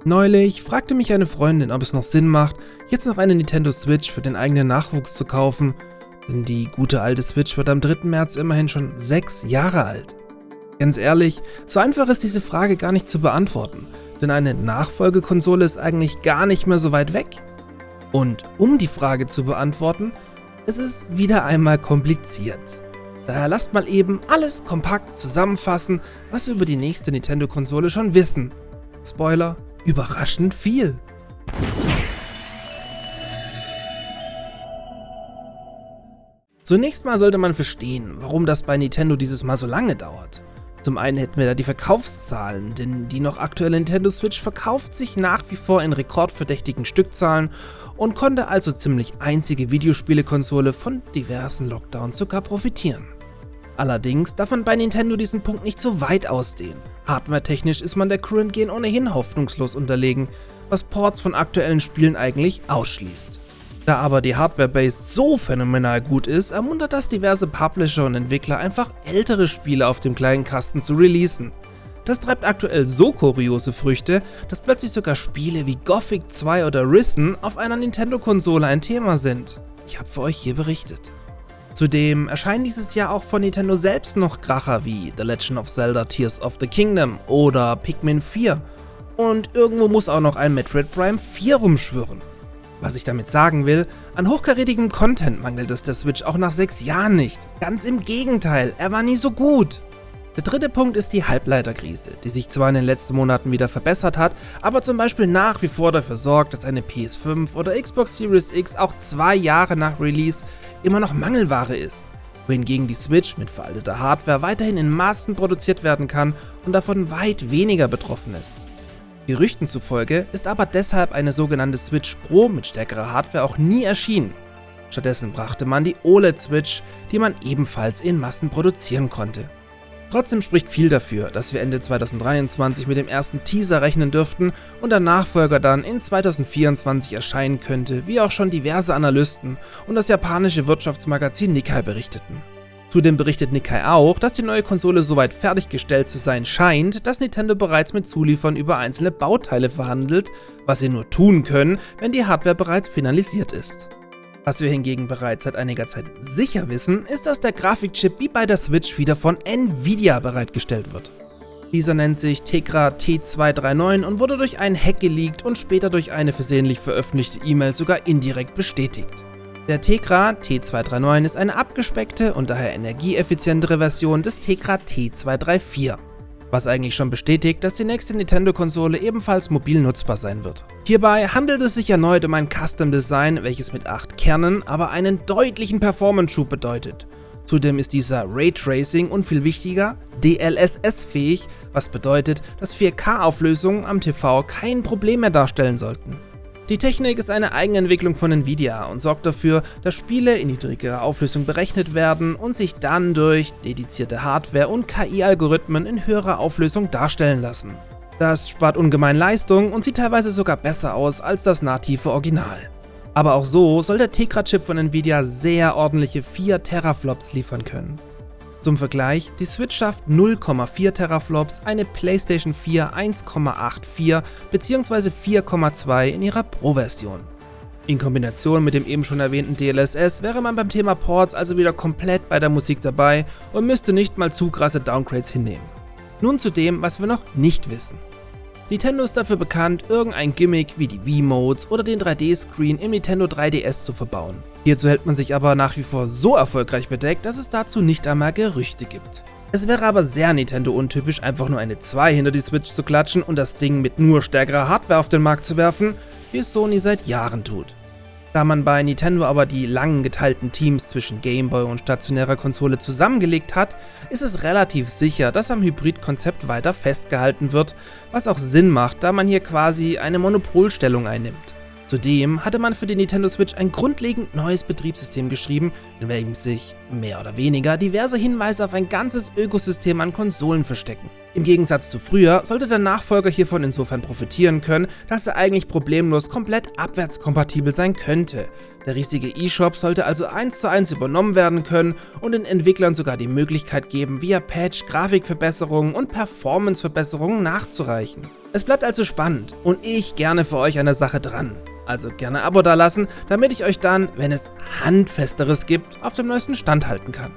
Neulich fragte mich eine Freundin, ob es noch Sinn macht, jetzt noch eine Nintendo Switch für den eigenen Nachwuchs zu kaufen, denn die gute alte Switch wird am 3. März immerhin schon 6 Jahre alt. Ganz ehrlich, so einfach ist diese Frage gar nicht zu beantworten, denn eine Nachfolgekonsole ist eigentlich gar nicht mehr so weit weg. Und um die Frage zu beantworten, ist es wieder einmal kompliziert. Daher lasst mal eben alles kompakt zusammenfassen, was wir über die nächste Nintendo-Konsole schon wissen. Spoiler: überraschend viel. Zunächst mal sollte man verstehen, warum das bei Nintendo dieses Mal so lange dauert. Zum einen hätten wir da die Verkaufszahlen, denn die noch aktuelle Nintendo Switch verkauft sich nach wie vor in rekordverdächtigen Stückzahlen und konnte als so ziemlich einzige Videospielekonsole von diversen Lockdowns sogar profitieren. Allerdings darf man bei Nintendo diesen Punkt nicht so weit ausdehnen. Hardware-technisch ist man der Current Gen ohnehin hoffnungslos unterlegen, was Ports von aktuellen Spielen eigentlich ausschließt. Da aber die Hardware-Base so phänomenal gut ist, ermuntert das diverse Publisher und Entwickler einfach ältere Spiele auf dem kleinen Kasten zu releasen. Das treibt aktuell so kuriose Früchte, dass plötzlich sogar Spiele wie Gothic 2 oder Risen auf einer Nintendo-Konsole ein Thema sind. Ich habe für euch hier berichtet. Zudem erscheinen dieses Jahr auch von Nintendo selbst noch Kracher wie The Legend of Zelda Tears of the Kingdom oder Pikmin 4. Und irgendwo muss auch noch ein Metroid Prime 4 rumschwirren. Was ich damit sagen will, an hochkarätigem Content mangelt es der Switch auch nach 6 Jahren nicht. Ganz im Gegenteil, er war nie so gut. Der dritte Punkt ist die Halbleiterkrise, die sich zwar in den letzten Monaten wieder verbessert hat, aber zum Beispiel nach wie vor dafür sorgt, dass eine PS5 oder Xbox Series X auch 2 Jahre nach Release immer noch Mangelware ist, wohingegen die Switch mit veralteter Hardware weiterhin in Massen produziert werden kann und davon weit weniger betroffen ist. Gerüchten zufolge ist aber deshalb eine sogenannte Switch Pro mit stärkerer Hardware auch nie erschienen. Stattdessen brachte man die OLED-Switch, die man ebenfalls in Massen produzieren konnte. Trotzdem spricht viel dafür, dass wir Ende 2023 mit dem ersten Teaser rechnen dürften und der Nachfolger dann in 2024 erscheinen könnte, wie auch schon diverse Analysten und das japanische Wirtschaftsmagazin Nikkei berichteten. Zudem berichtet Nikkei auch, dass die neue Konsole soweit fertiggestellt zu sein scheint, dass Nintendo bereits mit Zuliefern über einzelne Bauteile verhandelt, was sie nur tun können, wenn die Hardware bereits finalisiert ist. Was wir hingegen bereits seit einiger Zeit sicher wissen, ist, dass der Grafikchip wie bei der Switch wieder von Nvidia bereitgestellt wird. Dieser nennt sich Tegra T239 und wurde durch einen Hack geleakt und später durch eine versehentlich veröffentlichte E-Mail sogar indirekt bestätigt. Der Tegra T239 ist eine abgespeckte und daher energieeffizientere Version des Tegra T234. Was eigentlich schon bestätigt, dass die nächste Nintendo-Konsole ebenfalls mobil nutzbar sein wird. Hierbei handelt es sich erneut um ein Custom-Design, welches mit 8 Kernen, aber einen deutlichen Performance-Schub bedeutet. Zudem ist dieser Raytracing und viel wichtiger, DLSS-fähig, was bedeutet, dass 4K-Auflösungen am TV kein Problem mehr darstellen sollten. Die Technik ist eine Eigenentwicklung von Nvidia und sorgt dafür, dass Spiele in niedrigerer Auflösung berechnet werden und sich dann durch dedizierte Hardware und KI-Algorithmen in höherer Auflösung darstellen lassen. Das spart ungemein Leistung und sieht teilweise sogar besser aus als das native Original. Aber auch so soll der Tegra-Chip von Nvidia sehr ordentliche 4 Teraflops liefern können. Zum Vergleich, die Switch schafft 0,4 Teraflops, eine PlayStation 4 1,84 bzw. 4,2 in ihrer Pro-Version. In Kombination mit dem eben schon erwähnten DLSS wäre man beim Thema Ports also wieder komplett bei der Musik dabei und müsste nicht mal zu krasse Downgrades hinnehmen. Nun zu dem, was wir noch nicht wissen. Nintendo ist dafür bekannt, irgendein Gimmick wie die Wii-Modes oder den 3D-Screen im Nintendo 3DS zu verbauen. Hierzu hält man sich aber nach wie vor so erfolgreich bedeckt, dass es dazu nicht einmal Gerüchte gibt. Es wäre aber sehr Nintendo-untypisch, einfach nur eine 2 hinter die Switch zu klatschen und das Ding mit nur stärkerer Hardware auf den Markt zu werfen, wie es Sony seit Jahren tut. Da man bei Nintendo aber die langen geteilten Teams zwischen Gameboy und stationärer Konsole zusammengelegt hat, ist es relativ sicher, dass am Hybrid-Konzept weiter festgehalten wird, was auch Sinn macht, da man hier quasi eine Monopolstellung einnimmt. Zudem hatte man für die Nintendo Switch ein grundlegend neues Betriebssystem geschrieben, in welchem sich, mehr oder weniger, diverse Hinweise auf ein ganzes Ökosystem an Konsolen verstecken. Im Gegensatz zu früher sollte der Nachfolger hiervon insofern profitieren können, dass er eigentlich problemlos komplett abwärtskompatibel sein könnte. Der riesige eShop sollte also 1:1 übernommen werden können und den Entwicklern sogar die Möglichkeit geben, via Patch Grafikverbesserungen und Performanceverbesserungen nachzureichen. Es bleibt also spannend und ich gerne für euch an der Sache dran. Also gerne ein Abo dalassen, damit ich euch dann, wenn es Handfesteres gibt, auf dem neuesten Stand halten kann.